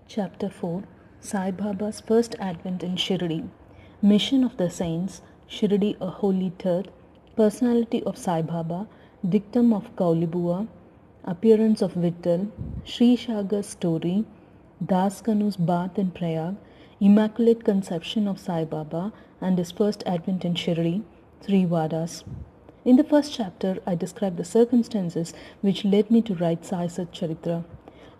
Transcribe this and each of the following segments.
Chapter 4 Sai Baba's First Advent in Shirdi. Mission of the Saints, Shirdi a Holy Tirth, Personality of Sai Baba, Dictum of Kaulibua, Appearance of Vittal, Sri Shagar's Story, Das Kanu's Bath in Prayag, Immaculate Conception of Sai Baba and his First Advent in Shirdi, Three Vadas. In the first chapter, I described the circumstances which led me to write Sai Sat Charitra.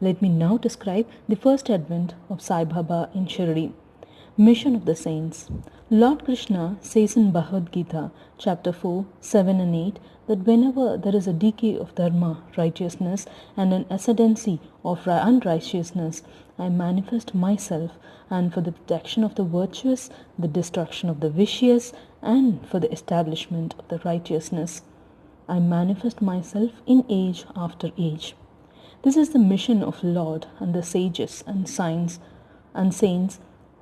Let me now describe the first advent of Sai Baba in Shirdi. Mission of the Saints. Lord Krishna says in Bhagavad Gita, chapter 4, 7 and 8, that whenever there is a decay of dharma, righteousness, and an ascendancy of unrighteousness, I manifest myself, and for the protection of the virtuous, the destruction of the vicious, and for the establishment of the righteousness, I manifest myself in age after age. This is the mission of Lord and the sages and saints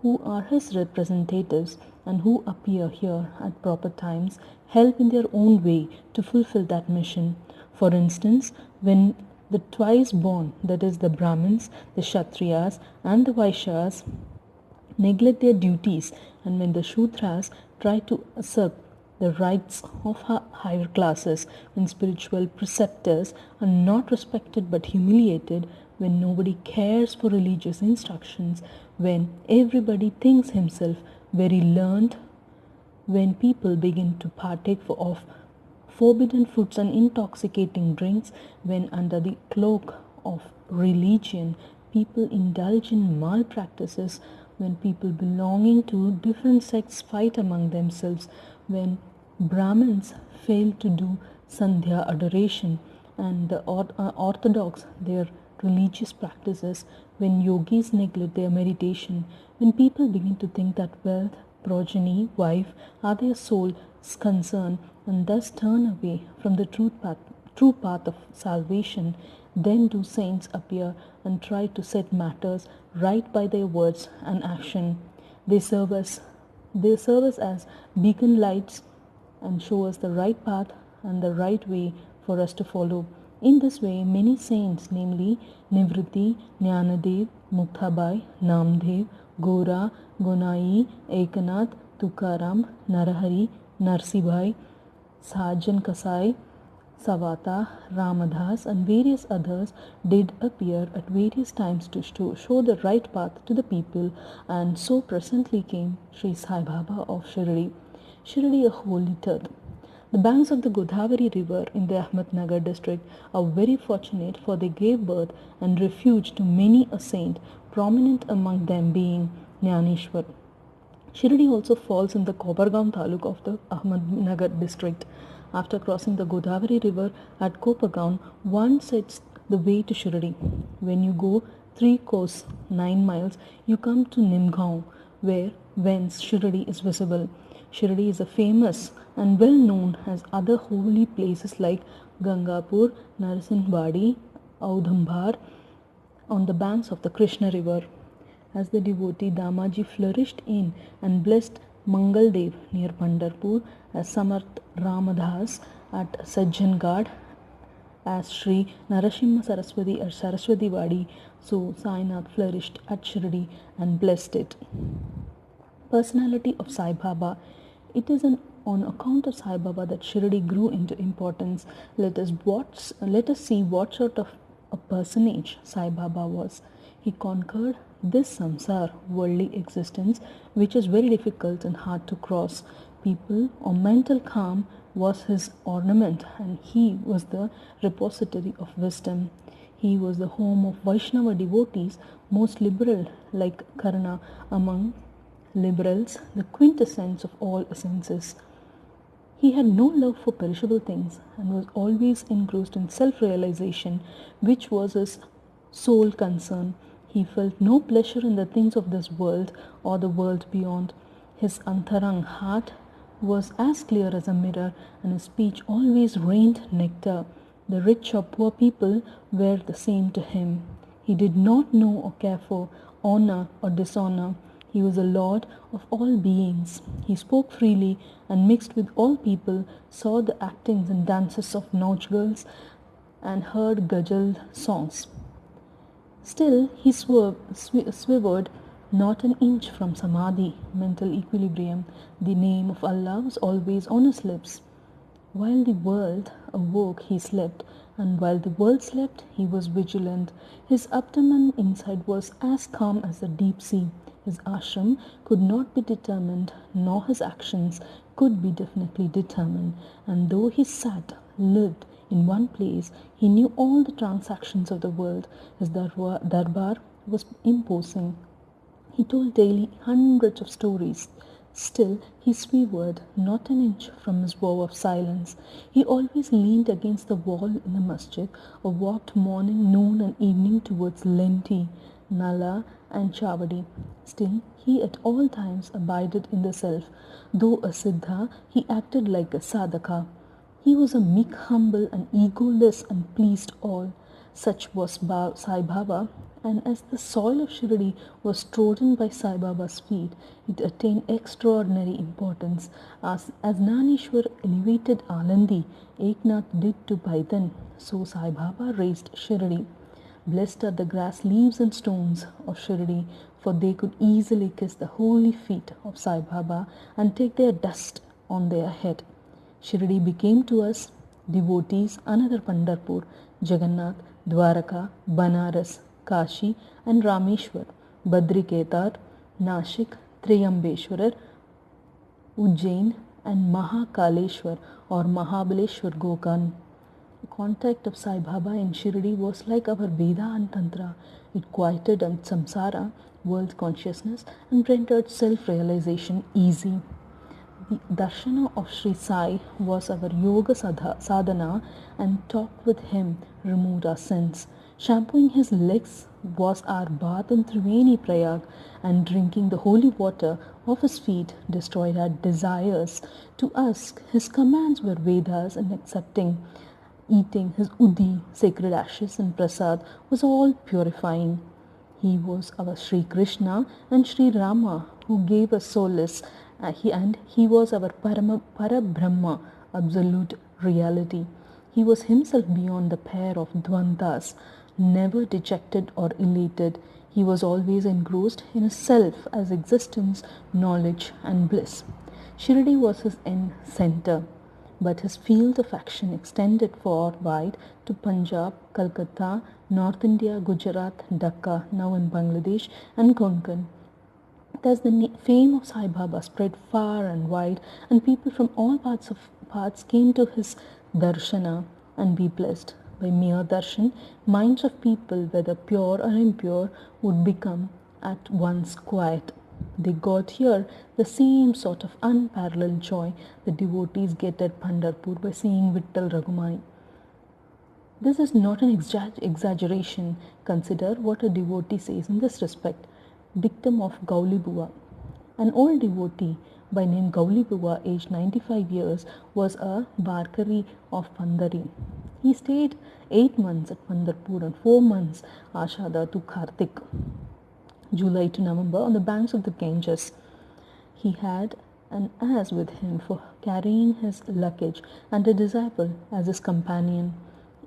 who are his representatives and who appear here at proper times help in their own way to fulfill that mission. For instance, when the twice born, that is the Brahmins, the Kshatriyas and the Vaishyas, neglect their duties, and when the Shudras try to assert the rights of higher classes, when spiritual preceptors are not respected but humiliated, when nobody cares for religious instructions, when everybody thinks himself very learned, when people begin to partake of forbidden foods and intoxicating drinks, when under the cloak of religion people indulge in malpractices, when people belonging to different sects fight among themselves, when Brahmins fail to do Sandhya adoration and the orthodox their religious practices, when yogis neglect their meditation, when people begin to think that wealth, progeny, wife are their soul's concern and thus turn away from the true path of salvation, then do saints appear and try to set matters right by their words and action. They serve us as beacon lights and show us the right path and the right way for us to follow. In this way, many saints, namely Nivritti, Jnanadev, Muktabai, Namdev, Gora, Gonai, Ekanath, Tukaram, Narahari, Narsibhai, Sajan Kasai, Savata, Ramadas, and various others did appear at various times to show the right path to the people, and so presently came Sri Sai Baba of Shirdi. Shirdi, a holy tirth. The banks of the Godavari river in the Ahmednagar district are very fortunate, for they gave birth and refuge to many a saint, prominent among them being Jnaneshwar. Shirdi also falls in the Kopargaon taluk of the Ahmednagar district. After crossing the Godavari river at Kopargaon, one sets the way to Shirdi. When you go 3 course 9 miles, you come to Nimgaon, whence Shirdi is visible. Shirdi is a famous and well known as other holy places like Gangapur, Narasimhawadi, Audhambar on the banks of the Krishna river. As the devotee Damaji flourished in and blessed Mangaldev near Pandharpur, as Samarth Ramadas at Sajjangad, as Sri Narasimha Saraswati at Saraswati Vadi, so Sainath flourished at Shirdi and blessed it. Personality of Sai Baba. It is on account of Sai Baba that Shirdi grew into importance. Let us see what sort of a personage Sai Baba was. He conquered this samsar, worldly existence, which is very difficult and hard to cross. People or mental calm was his ornament, and he was the repository of wisdom. He was the home of Vaishnava devotees, most liberal, like Karna among liberals, the quintessence of all essences. He had no love for perishable things and was always engrossed in self-realization, which was his sole concern. He felt no pleasure in the things of this world or the world beyond. His antarang heart was as clear as a mirror, and his speech always rained nectar. The rich or poor people were the same to him. He did not know or care for honor or dishonor. He was the Lord of all beings. He spoke freely and mixed with all people, saw the actings and dances of Nautch girls, and heard gajal songs. Still, he swerved not an inch from samadhi, mental equilibrium. The name of Allah was always on his lips. While the world awoke, he slept, and while the world slept, he was vigilant. His abdomen inside was as calm as the deep sea. His ashram could not be determined, nor his actions could be definitely determined. And though he sat, lived in one place, he knew all the transactions of the world. His darbar was imposing. He told daily hundreds of stories. Still, he swerved not an inch from his vow of silence. He always leaned against the wall in the masjid or walked morning, noon, and evening towards Lenti, Nala, and Chavadi. Still, he at all times abided in the self. Though a siddha, he acted like a sadhaka. He was a meek, humble, and egoless, and pleased all. Such was Sai Baba, and as the soil of Shirdi was trodden by Sai Baba's feet, it attained extraordinary importance. As Naneshwar elevated Alandi, Eknath did to Baidan, so Sai Baba raised Shirdi. Blessed are the grass, leaves, and stones of Shirdi, for they could easily kiss the holy feet of Sai Baba and take their dust on their head. Shirdi became to us devotees another Pandharpur, Jagannath, Dwaraka, Banaras, Kashi, and Rameshwar, Badriketar, Nashik, Triyambeshwarar, Ujjain, and Mahakaleshwar or Mahabaleshwar Gokan. The contact of Sai Baba in Shirdi was like our Veda and Tantra. It quieted samsara, world consciousness, and rendered self-realization easy. The darshana of Sri Sai was our yoga sadhana, and talk with him removed our sins. Shampooing his legs was our bath in Triveni Prayag, and drinking the holy water of his feet destroyed our desires. To us, his commands were Vedas, and accepting eating his udi, sacred ashes, and prasad was all purifying. He was our Sri Krishna and Sri Rama who gave us solace, he was our Parabrahma, absolute reality. He was himself beyond the pair of dvantas, never dejected or elated. He was always engrossed in his self as existence, knowledge, and bliss. Shirdi was his end center, but his field of action extended far wide to Punjab, Calcutta, North India, Gujarat, Dhaka, now in Bangladesh, and Konkan. Thus the fame of Sai Baba spread far and wide, and people from all parts came to his darshana and be blessed. By mere darshan, minds of people, whether pure or impure, would become at once quiet. They got here the same sort of unparalleled joy the devotees get at Pandharpur by seeing Vittal Ragumani. This is not an exaggeration. Consider what a devotee says in this respect. Dictum of Gaulibuva. An old devotee by name Gaulibuva, aged 95 years, was a Barkari of Pandari. He stayed 8 months at Pandharpur and 4 months Ashada to Kartik, July to November, on the banks of the Ganges. He had an ass with him for carrying his luggage and a disciple as his companion.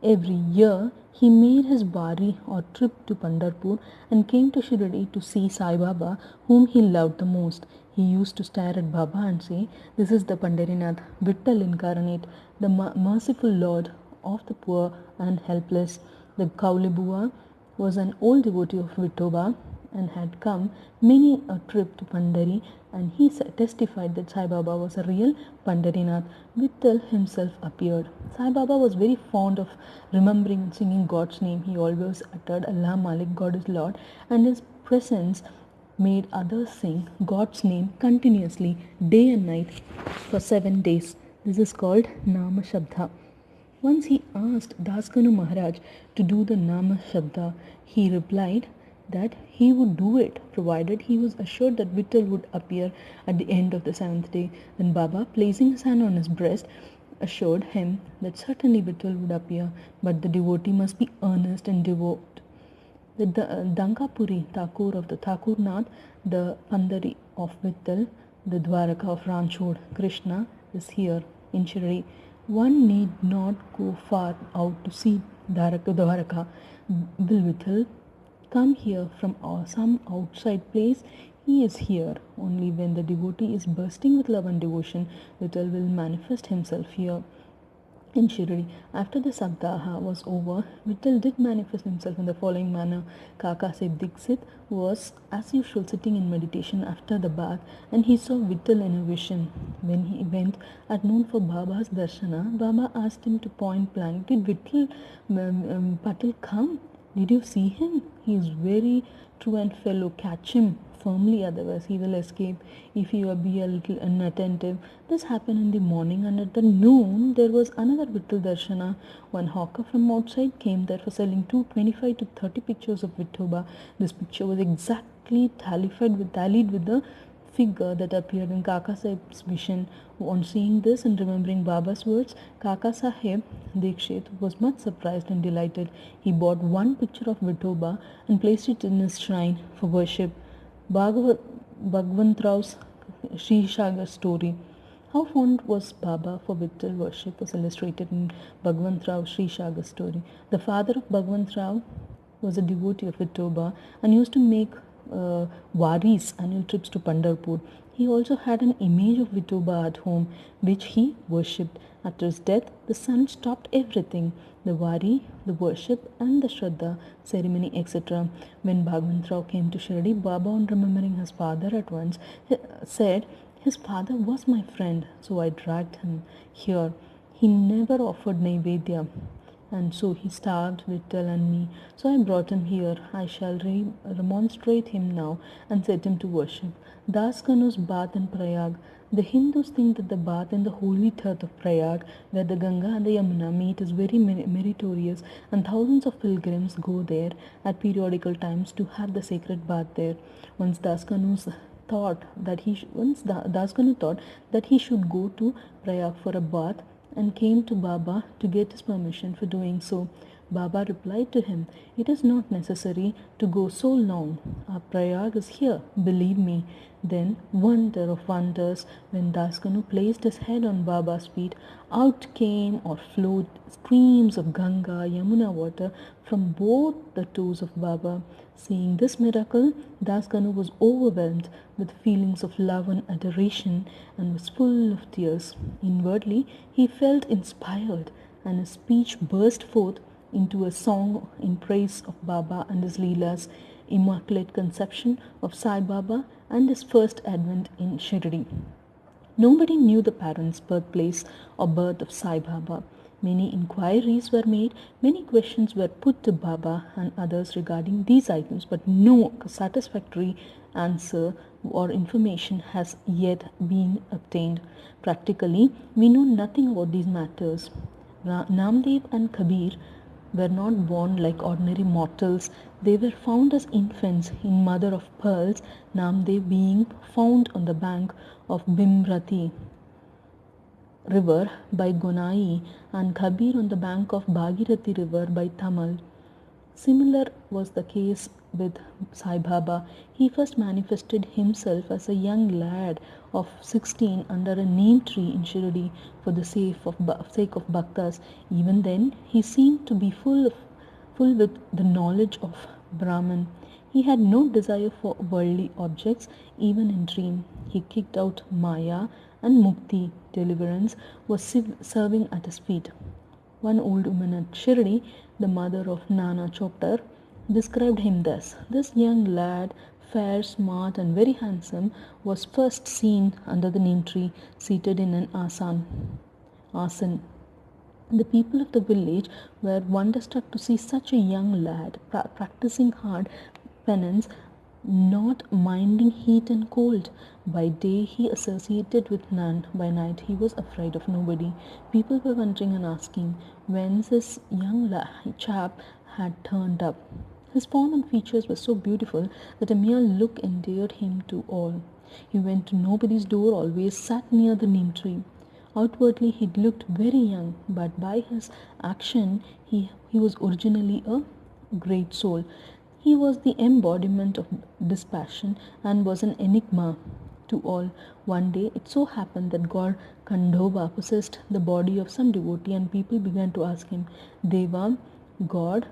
Every year he made his wari or trip to Pandharpur and came to Shirdi to see Sai Baba, whom he loved the most. He used to stare at Baba and say, "This is the Pandarinath, Vittal incarnate, the merciful Lord of the poor and helpless." The Kaulibuva was an old devotee of Vittoba and had come many a trip to Pandari, and he testified that Sai Baba was a real Pandarinath. Vittal himself appeared. Sai Baba was very fond of remembering and singing God's name. He always uttered Allah Malik, God is Lord, and his presence made others sing God's name continuously, day and night, for 7 days. This is called Nama Shabda. Once he asked Daskanu Maharaj to do the Nama Shabda. He replied that he would do it provided he was assured that Vittal would appear at the end of the 7th day. Then Baba, placing his hand on his breast, assured him that certainly Vittal would appear, but the devotee must be earnest and devout. The Dankapuri Thakur of the Thakurnath, the Pandari of Vittal, the Dwaraka of Ranchod Krishna is here in Shirdi. One need not go far out to see Dwaraka. Will Vittal come here from some outside place. He is here. Only when the devotee is bursting with love and devotion, Vittal will manifest himself here in Shirdi. After the Saptaha was over, Vittal did manifest himself in the following manner. Kaka Sahib Dixit was, as usual, sitting in meditation after the bath, and he saw Vittal in a vision. When he went at noon for Baba's darshana, Baba asked him to point blank, "Did Vittal Patil come? Did you see him? He is very truant fellow. Catch him firmly, otherwise he will escape if you be a little inattentive." This happened in the morning, and at the noon there was another Vittal Darshana. One hawker from outside came there for selling 225 to 30 pictures of Vithoba. This picture was exactly tallied with the figure that appeared in Kaka Sahib's vision. On seeing this and remembering Baba's words, Kaka Sahib Dikshit was much surprised and delighted. He bought one picture of Vithoba and placed it in his shrine for worship. Bhagwantrau's Sri Sagar story. How fond was Baba for Vittal worship was illustrated in Bhagwantrau's Sri Sagar story. The father of Bhagwantrau was a devotee of Vithoba and used to make waris, annual trips to Pandharpur. He also had an image of Vithoba at home, which he worshipped. After his death, the son stopped everything, the wari, the worship, and the Shraddha ceremony, etc. When Bhagwantrao came to Shirdi, Baba, on remembering his father at once, said, "His father was my friend, so I dragged him here. He never offered Naivedya, and so he starved Vittal and me. So I brought him here. I shall remonstrate him now and set him to worship." Das Kanu's bath in Prayag. The Hindus think that the bath in the holy tirth of Prayag, where the Ganga and the Yamuna meet, is very meritorious, and thousands of pilgrims go there at periodical times to have the sacred bath there. Once Daskanu thought that he should go to Prayag for a bath, and came to Baba to get his permission for doing so. Baba replied to him, "It is not necessary to go so long. Our Prayag is here, believe me." Then, wonder of wonders, when Daskanu placed his head on Baba's feet, out came or flowed streams of Ganga, Yamuna water from both the toes of Baba. Seeing this miracle, Daskanu was overwhelmed with feelings of love and adoration and was full of tears. Inwardly, he felt inspired, and his speech burst forth into a song in praise of Baba and his Leelas, Immaculate Conception of Sai Baba, and his first advent in Shirdi. Nobody knew the parents' birthplace or birth of Sai Baba. Many inquiries were made, many questions were put to Baba and others regarding these items, but no satisfactory answer or information has yet been obtained. Practically, we know nothing about these matters. Namdev and Kabir were not born like ordinary mortals. They were found as infants in mother of pearls, Namdev being found on the bank of Bhimrati river by Gonai and Kabir on the bank of Bhagirathi river by Tamal. Similar was the case with Sai Baba. He first manifested himself as a young lad of 16 under a neem tree in Shirdi for the sake of bhaktas. Even then, he seemed to be full with the knowledge of Brahman. He had no desire for worldly objects, even in dream. He kicked out Maya, and Mukti, deliverance, was serving at his feet. One old woman at Shirdi, the mother of Nana Choptar, described him thus: "This young lad, fair, smart, and very handsome, was first seen under the neem tree, seated in an asan. The people of the village were wonderstruck to see such a young lad practicing hard penance, not minding heat and cold. By day he associated with none, by night he was afraid of nobody. People were wondering and asking whence this young chap had turned up. His form and features were so beautiful that a mere look endeared him to all. He went to nobody's door, always sat near the neem tree. Outwardly he looked very young, but by his action he was originally a great soul. He was the embodiment of dispassion and was an enigma to all. One day it so happened that God Khandova possessed the body of some devotee, and people began to ask him, "Deva, God,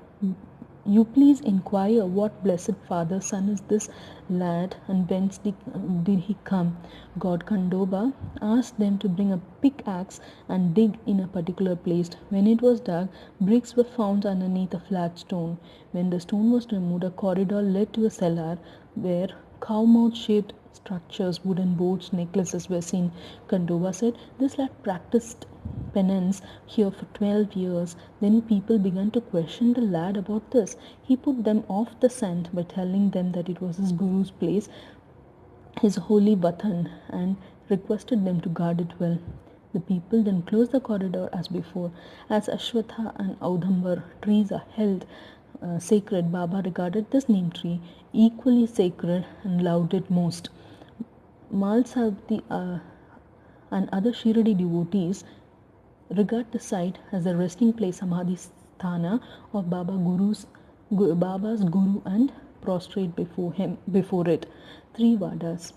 You please inquire what blessed father's son is this lad, and whence did he come? God Khandoba asked them to bring a pickaxe and dig in a particular place. When it was dug, bricks were found underneath a flat stone. When the stone was removed, a corridor led to a cellar where cow mouth shaped structures, wooden boats, necklaces were seen. Khandoba said this lad practiced penance here for 12 years. Then people began to question the lad about this. He put them off the scent by telling them that it was his guru's place, his holy Vatan, and requested them to guard it well. The people then closed the corridor as before. As Ashwatha and Audhambar trees are held sacred, Baba regarded this neem tree equally sacred and loved it most. Mal Savti and other Shirdi devotees regard the site as the resting place Samadhi Sthana of Baba's Guru and prostrate before it. 3 Vadas.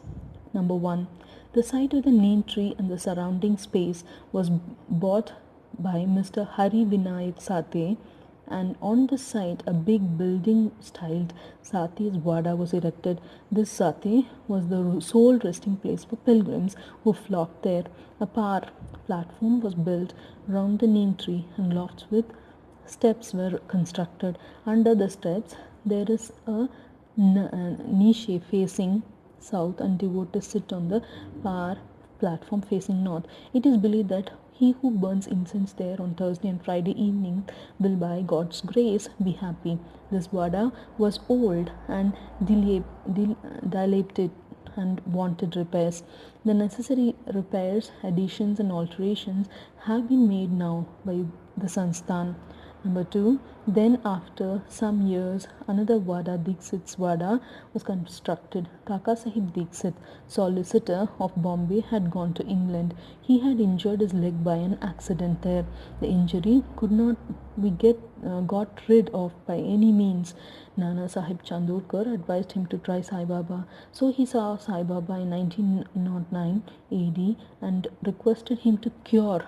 Number 1. The site of the neem tree and the surrounding space was bought by Mr. Hari Vinayak Sate, and on the site a big building styled Sate's Vada was erected. This Sate was the sole resting place for pilgrims who flocked there. A platform was built round the neem tree, and lofts with steps were constructed. Under the steps there is a niche facing south, and devotees sit on the far platform facing north. It is believed that he who burns incense there on Thursday and Friday evening will by God's grace be happy. This Vada was old and dilapidated and wanted repairs. The necessary repairs, additions and alterations have been made now by the Sansthan. Number 2. Then after some years, another Vada, Dixit's Vada, was constructed. Kaka Sahib Dixit, solicitor of Bombay, had gone to England. He had injured his leg by an accident there. The injury could not be got rid of by any means. Nana Sahib Chandorkar advised him to try Sai Baba. So he saw Sai Baba in 1909 AD and requested him to cure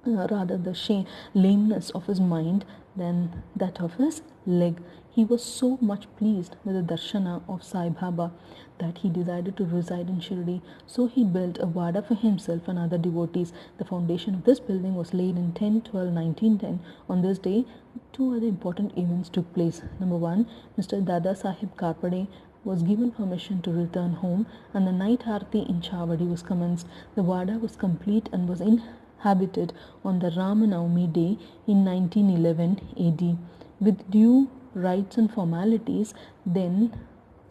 rather the lameness of his mind than that of his leg. He was so much pleased with the darshana of Sai Baba that he decided to reside in Shirdi. So he built a Vada for himself and other devotees. The foundation of this building was laid in 10/12/1910. On this day, 2 other important events took place. Number 1, Mr. Dada Sahib Karpade was given permission to return home, and the night Aarti in Chavadi was commenced. The Vada was complete and was inhabited on the Ramanavami day in 1911 AD. With due rites and formalities, then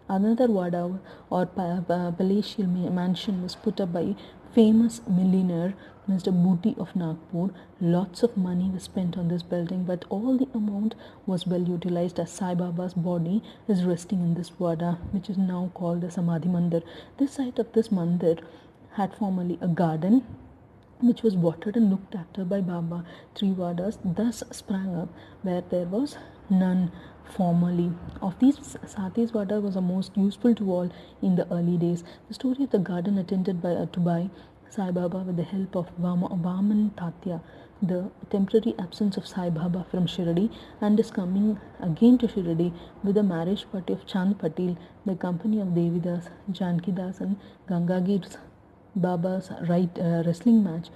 another Vada or palatial mansion was put up by famous millionaire Mr. Booty of Nagpur. Lots of money was spent on this building, but all the amount was well utilized, as Sai Baba's body is resting in this Vada, which is now called the Samadhi Mandir. This site of this mandir had formerly a garden which was watered and looked after by Baba. 3 Vadas thus sprang up where there was none formerly. Of these, Sati's Vada was the most useful to all in the early days. The story of the garden attended by Sai Baba with the help of Vaman Tatya, the temporary absence of Sai Baba from Shirdi and his coming again to Shirdi with the marriage party of Chand Patil, the company of Devidas, Jankidas and Gangagir's Baba's wrestling match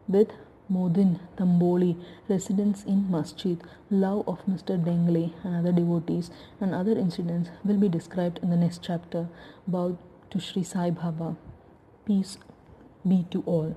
with Modin Tamboli, residence in Masjid, love of Mr. Dengle and other devotees, and other incidents will be described in the next chapter. Bow to Sri Sai Baba. Peace be to all.